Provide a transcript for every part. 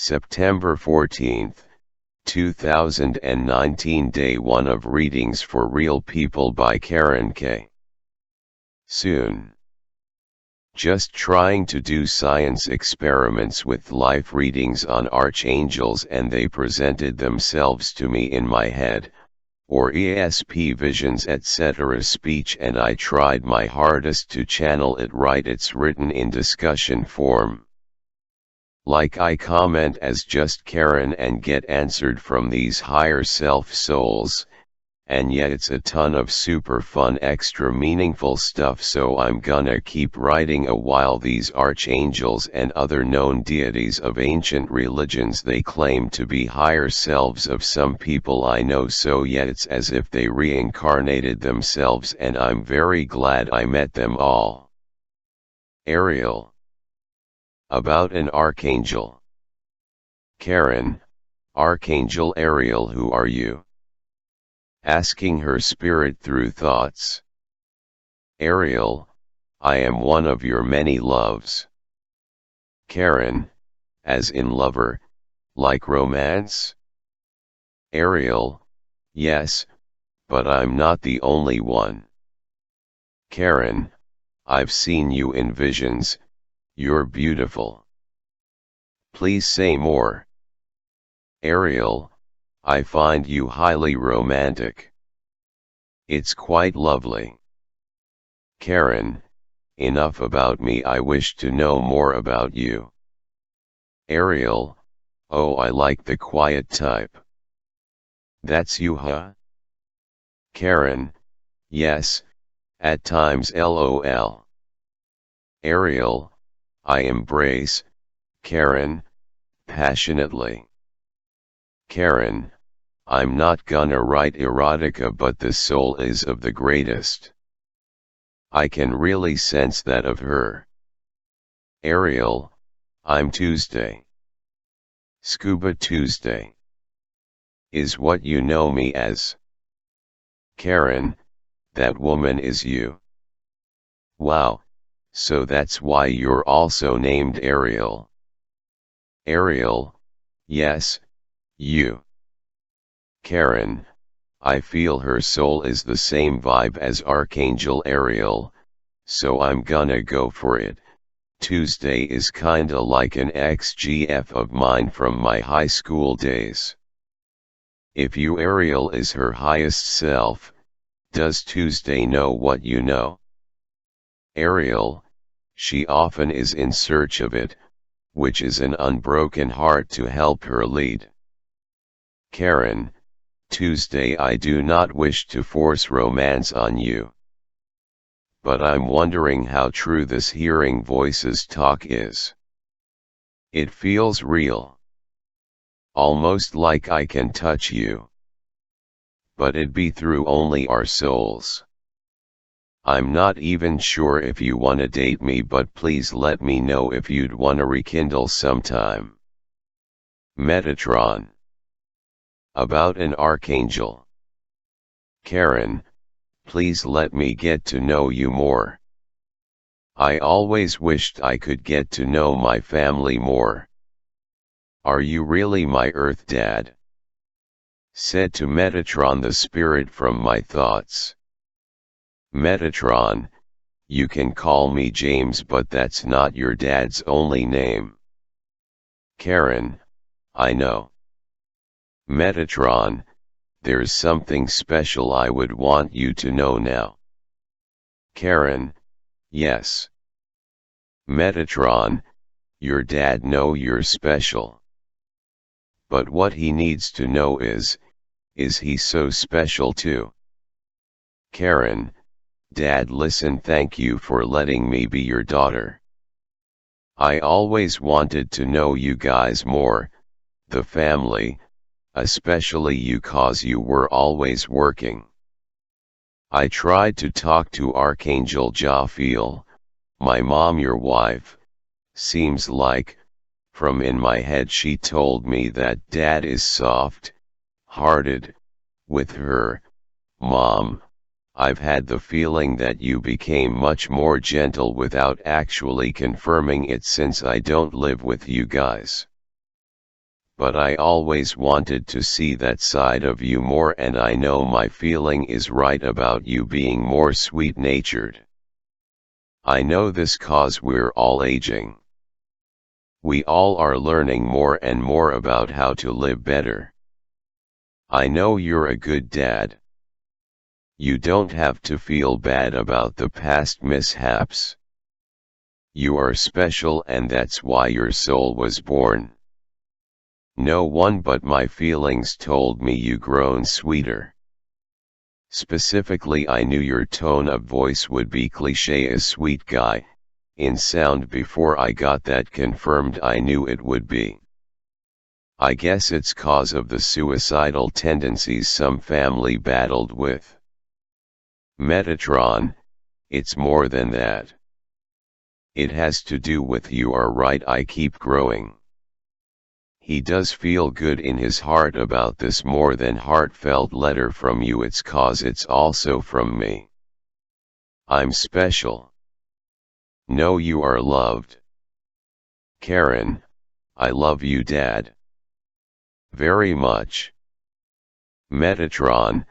September 14th, 2019. Day 1 of readings for real people by Karen K. Soon. Just trying to do science experiments with life readings on archangels, and they presented themselves to me in my head, or ESP visions etc. speech, and I tried my hardest to channel it right. It's written in discussion form. Like I comment as just Karen and get answered from these higher self souls, and yet it's a ton of super fun extra meaningful stuff, so I'm gonna keep writing a while. These archangels and other known deities of ancient religions, they claim to be higher selves of some people I know, so yet it's as if they reincarnated themselves, and I'm very glad I met them all. Ariel. About an archangel. Karen, Archangel Ariel, who are you? Asking her spirit through thoughts. Ariel, I am one of your many loves. Karen, as in lover, like romance? Ariel, yes, but I'm not the only one. Karen, I've seen you in visions. You're beautiful. Please say more. Ariel, I find you highly romantic. It's quite lovely. Karen, enough about me, I wish to know more about you. Ariel, oh, I like the quiet type. That's you, huh? Karen, yes, at times lol. Ariel, I embrace, Karen, passionately. Karen, I'm not gonna write erotica, but the soul is of the greatest. I can really sense that of her. Ariel, I'm Tuesday. Scuba Tuesday is what you know me as. Karen, that woman is you. Wow. So that's why you're also named Ariel. Ariel, yes, you. Karen, I feel her soul is the same vibe as Archangel Ariel, so I'm gonna go for it. Tuesday is kinda like an XGF of mine from my high school days. If you Ariel is her highest self, does Tuesday know what you know? Ariel, she often is in search of it, which is an unbroken heart to help her lead. Karen, Tuesday, I do not wish to force romance on you. But I'm wondering how true this hearing voices talk is. It feels real. Almost like I can touch you. But it be through only our souls. I'm not even sure if you wanna date me, but please let me know if you'd wanna rekindle sometime. Metatron. About an archangel. Karen, please let me get to know you more. I always wished I could get to know my family more. Are you really my Earth Dad? Said to Metatron, the spirit from my thoughts. Metatron, you can call me James, but that's not your dad's only name. Karen, I know. Metatron, there's something special I would want you to know now. Karen, yes. Metatron, your dad know you're special. But what he needs to know is he so special too? Karen, Dad, listen, thank you for letting me be your daughter. I always wanted to know you guys more, the family, especially you, cause you were always working. I tried to talk to Archangel Jophiel, my mom, your wife. Seems like, from in my head, she told me that Dad is soft-hearted with her. Mom, I've had the feeling that you became much more gentle without actually confirming it, since I don't live with you guys. but I always wanted to see that side of you more, and I know my feeling is right about you being more sweet-natured. I know this 'cause we're all aging. We all are learning more and more about how to live better. I know you're a good dad. You don't have to feel bad about the past mishaps. You are special, and that's why your soul was born. No one but my feelings told me you grown sweeter. Specifically, I knew your tone of voice would be cliché as sweet guy, in sound before I got that confirmed. I knew it would be. I guess it's 'cause of the suicidal tendencies some family battled with. Metatron, it's more than that. It has to do with you are right, I keep growing. He does feel good in his heart about this more than heartfelt letter from you. It's 'cause it's also from me. I'm special. Know you are loved. Karen, I love you, Dad. Very much. Metatron,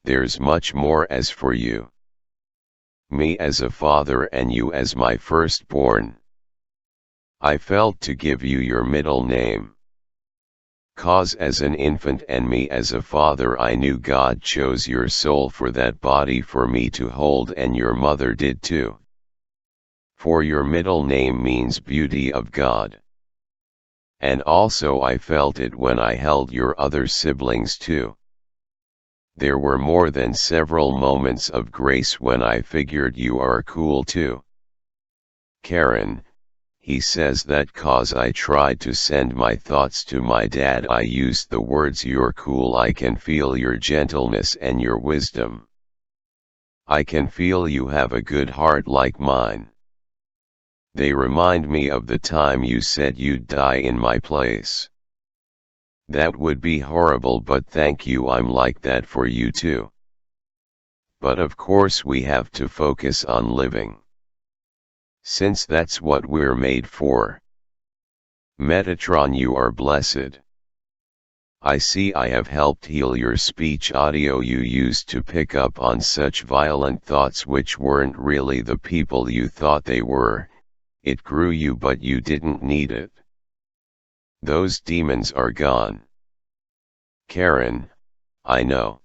there's much more as for you. Me as a father and you as my firstborn. I felt to give you your middle name. 'Cause as an infant and me as a father, I knew God chose your soul for that body for me to hold, and your mother did too. For your middle name means beauty of God. And also I felt it when I held your other siblings too. There were more than several moments of grace when I figured you are cool too. Karen, he says that 'cause I tried to send my thoughts to my dad, I used the words you're cool. I can feel your gentleness and your wisdom. I can feel you have a good heart like mine. They remind me of the time you said you'd die in my place. That would be horrible, but thank you, I'm like that for you too. But of course we have to focus on living, since that's what we're made for. Metatron, you are blessed. I see I have helped heal your speech audio you used to pick up on such violent thoughts which weren't really the people you thought they were. It grew you, but you didn't need it. Those demons are gone. Karen, I know.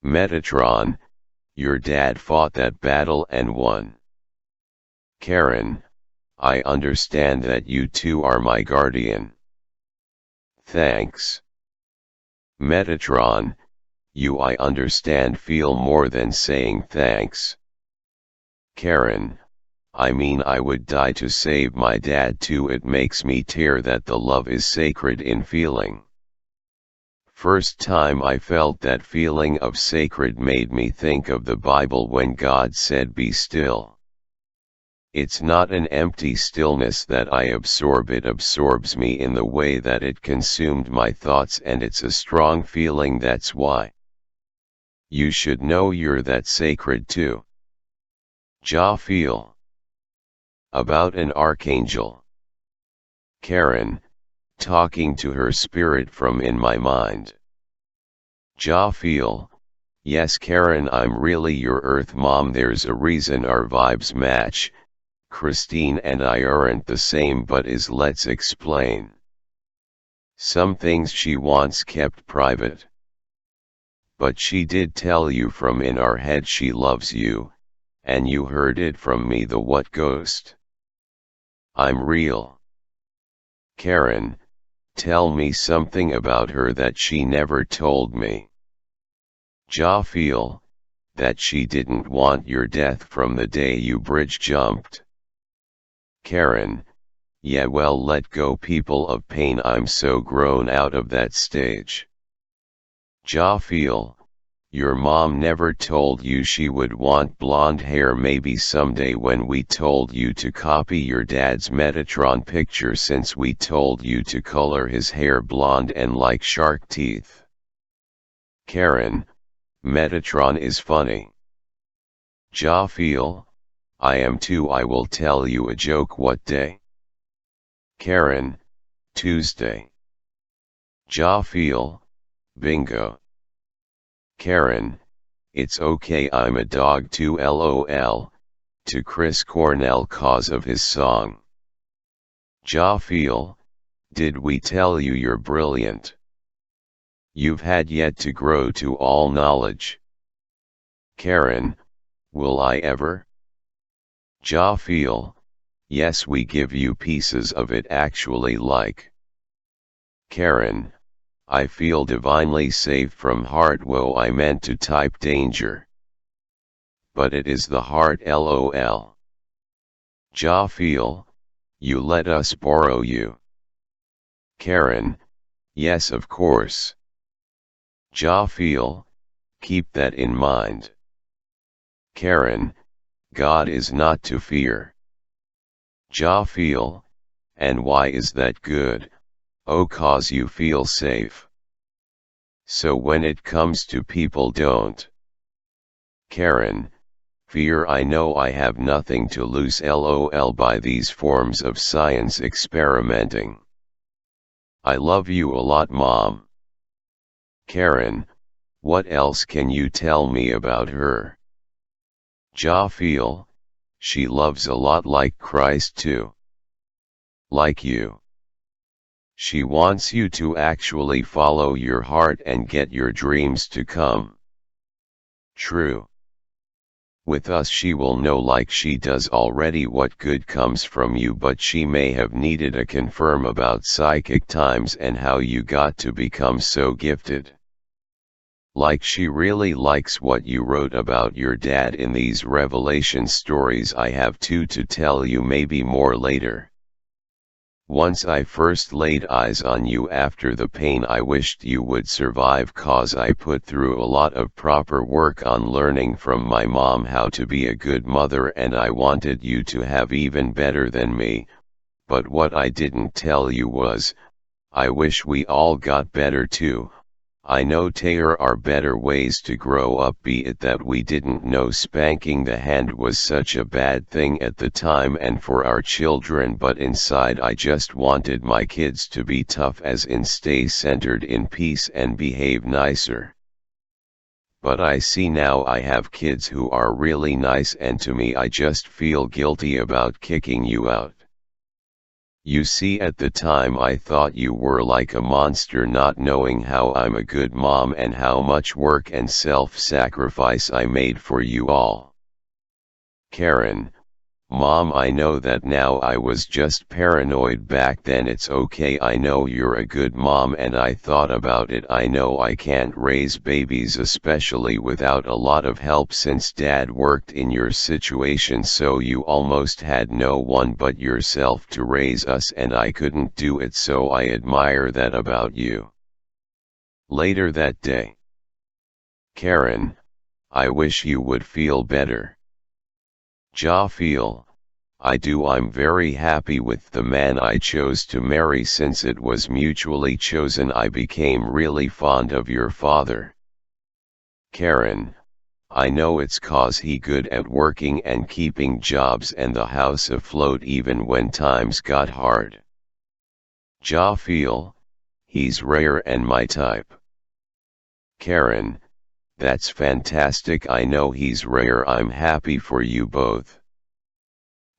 Metatron, your dad fought that battle and won. Karen, I understand that you too are my guardian. Thanks. Metatron, you I understand feel more than saying thanks. Karen, I mean I would die to save my dad too. It makes me tear that the love is sacred in feeling. First time I felt that feeling of sacred made me think of the Bible when God said be still. It's not an empty stillness that I absorb, it absorbs me in the way that it consumed my thoughts, and it's a strong feeling. That's why you should know you're that sacred too. Jophiel. About an archangel. Karen, talking to her spirit from in my mind. Jophiel, yes Karen, I'm really your earth mom. There's a reason our vibes match. Christine and I aren't the same, but let's explain. Some things she wants kept private. But she did tell you from in our head she loves you, and you heard it from me, the what ghost. I'm real. Karen, tell me something about her that she never told me. Jophiel, that she didn't want your death from the day you bridge jumped. Karen, yeah, well, let go, people of pain, I'm so grown out of that stage. Jophiel, your mom never told you she would want blonde hair. Maybe someday when we told you to copy your dad's Metatron picture, since we told you to color his hair blonde and like shark teeth. Karen, Metatron is funny. Jophiel, I am too. I will tell you a joke. What day? Karen, Tuesday. Jophiel, bingo. Karen, it's okay I'm a dog too lol, to Chris Cornell cause of his song. Jophiel, did we tell you you're brilliant? You've had yet to grow to all knowledge. Karen, will I ever? Jophiel, yes we give you pieces of it actually like. Karen, I feel divinely safe from heart woe I meant to type danger. But it is the heart lol. Jophiel, you let us borrow you. Karen, yes of course. Jophiel, keep that in mind. Karen, God is not to fear. Jophiel, and why is that good? Oh, cause you feel safe. So when it comes to people don't. Karen, fear I know I have nothing to lose lol by these forms of science experimenting. I love you a lot mom. Karen, what else can you tell me about her? Jophiel, she loves a lot like Christ too. Like you. She wants you to actually follow your heart and get your dreams to come true. With us she will know like she does already what good comes from you, but she may have needed a confirm about psychic times and how you got to become so gifted. Like she really likes what you wrote about your dad in these revelation stories. I have two to tell you, maybe more later. Once I first laid eyes on you after the pain I wished you would survive, cause I put through a lot of proper work on learning from my mom how to be a good mother, and I wanted you to have even better than me, but what I didn't tell you was, I wish we all got better too. I know there are better ways to grow up, be it that we didn't know spanking the hand was such a bad thing at the time and for our children, but inside I just wanted my kids to be tough, as in stay centered in peace and behave nicer. But I see now I have kids who are really nice, and to me I just feel guilty about kicking you out. You see, at the time I thought you were like a monster, not knowing how I'm a good mom and how much work and self-sacrifice I made for you all. Karen, Mom, I know that now. I was just paranoid back then. It's okay, I know you're a good mom, and I thought about it. I know I can't raise babies, especially without a lot of help, since Dad worked in your situation, so you almost had no one but yourself to raise us, and I couldn't do it, so I admire that about you. Later that day. Karen, I wish you would feel better. Jophiel, I do. I'm very happy with the man I chose to marry. Since it was mutually chosen, I became really fond of your father. Karen, I know it's cause he good at working and keeping jobs and the house afloat even when times got hard. Jophiel, he's rare and my type. Karen, that's fantastic. I know he's rare. I'm happy for you both.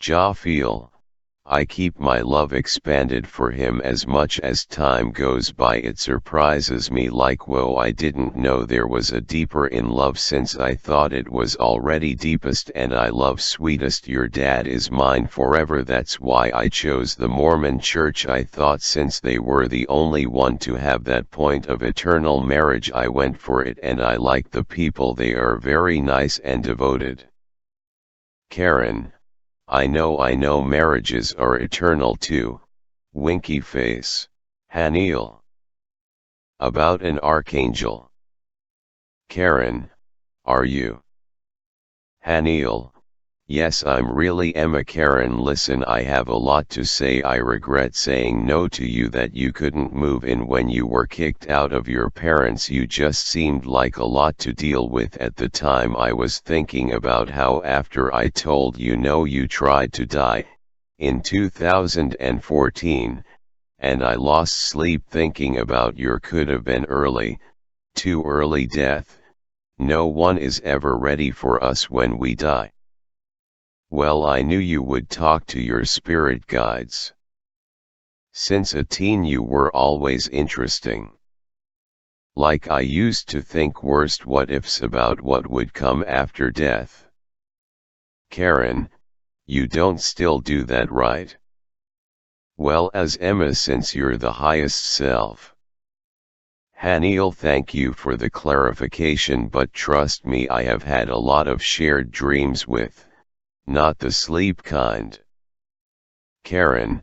Jophiel, I keep my love expanded for him as much as time goes by. It surprises me like, whoa, I didn't know there was a deeper in love, since I thought it was already deepest and I love sweetest. Your dad is mine forever. That's why I chose the Mormon church. I thought since they were the only one to have that point of eternal marriage, I went for it, and I like the people. They are very nice and devoted. Karen, I know marriages are eternal too. Winky face. Haniel. About an archangel. Karen, are you? Haniel, yes, I'm really Emma. Karen, listen, I have a lot to say. I regret saying no to you, that you couldn't move in when you were kicked out of your parents. You just seemed like a lot to deal with at the time. I was thinking about how after I told you no, you tried to die, in 2014, and I lost sleep thinking about your could have been early, too early death. No one is ever ready for us when we die. Well, I knew you would talk to your spirit guides. Since a teen you were always interesting. Like I used to think worst what ifs about what would come after death. Karen, you don't still do that, right? Well, as Emma, since you're the highest self. Haniel, thank you for the clarification, but trust me, I have had a lot of shared dreams with, not the sleep kind. Karen,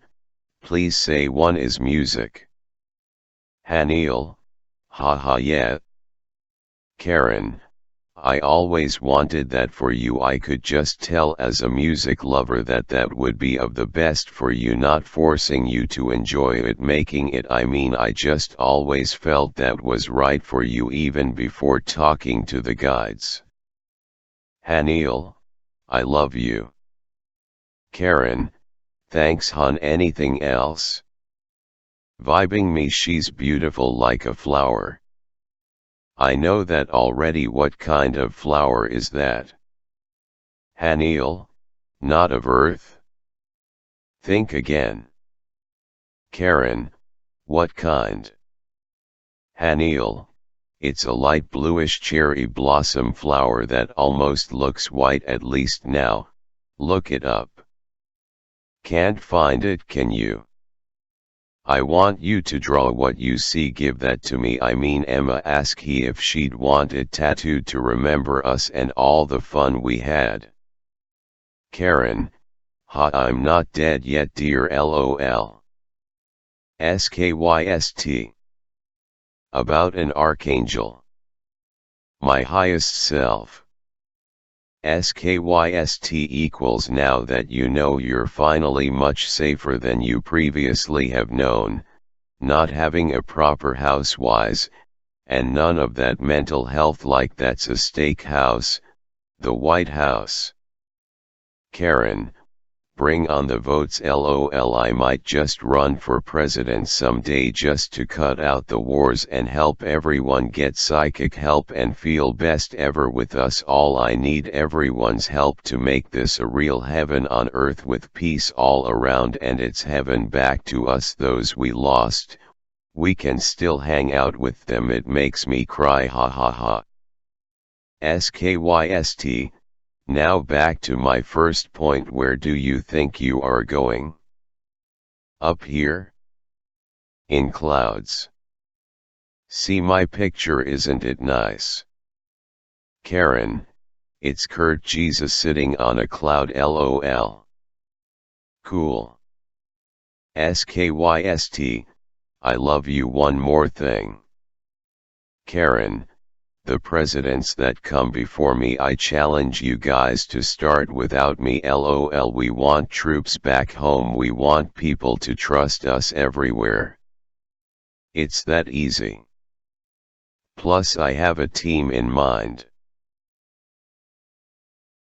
please say one is music. Haniel, haha, yeah. Karen, I always wanted that for you. I could just tell as a music lover that that would be of the best for you, not forcing you to enjoy it, making it. I mean, I just always felt that was right for you even before talking to the guides. Haniel, I love you. Karen, thanks hon. Anything else? Vibing me, she's beautiful like a flower. I know that already. What kind of flower is that? Haniel, not of earth? Think again. Karen, what kind? Haniel, it's a light bluish cherry blossom flower that almost looks white, at least now. Look it up. Can't find it, can you? I want you to draw what you see. Give that to me. I mean, Emma asked he if she'd want it tattooed to remember us and all the fun we had. Karen, ha, I'm not dead yet, dear, lol. Skyst. About an archangel. My highest self. Skyst equals now that you know you're finally much safer than you previously have known, not having a proper house-wise, and none of that mental health like that's a steakhouse, the White House. Karen, bring on the votes, lol. I might just run for president someday just to cut out the wars and help everyone get psychic help and feel best ever with us all. I need everyone's help to make this a real heaven on earth with peace all around, and it's heaven back to us. Those we lost, we can still hang out with them. It makes me cry, ha ha ha. Skyst. Now back to my first point. Where do you think you are going? Up here? In clouds. See my picture, isn't it nice? Karen, it's Kurt Jesus sitting on a cloud, lol. Cool. Skyst, I love you. One more thing. Karen, the presidents that come before me, I challenge you guys to start without me, lol. We want troops back home. We want people to trust us everywhere. It's that easy. Plus I have a team in mind.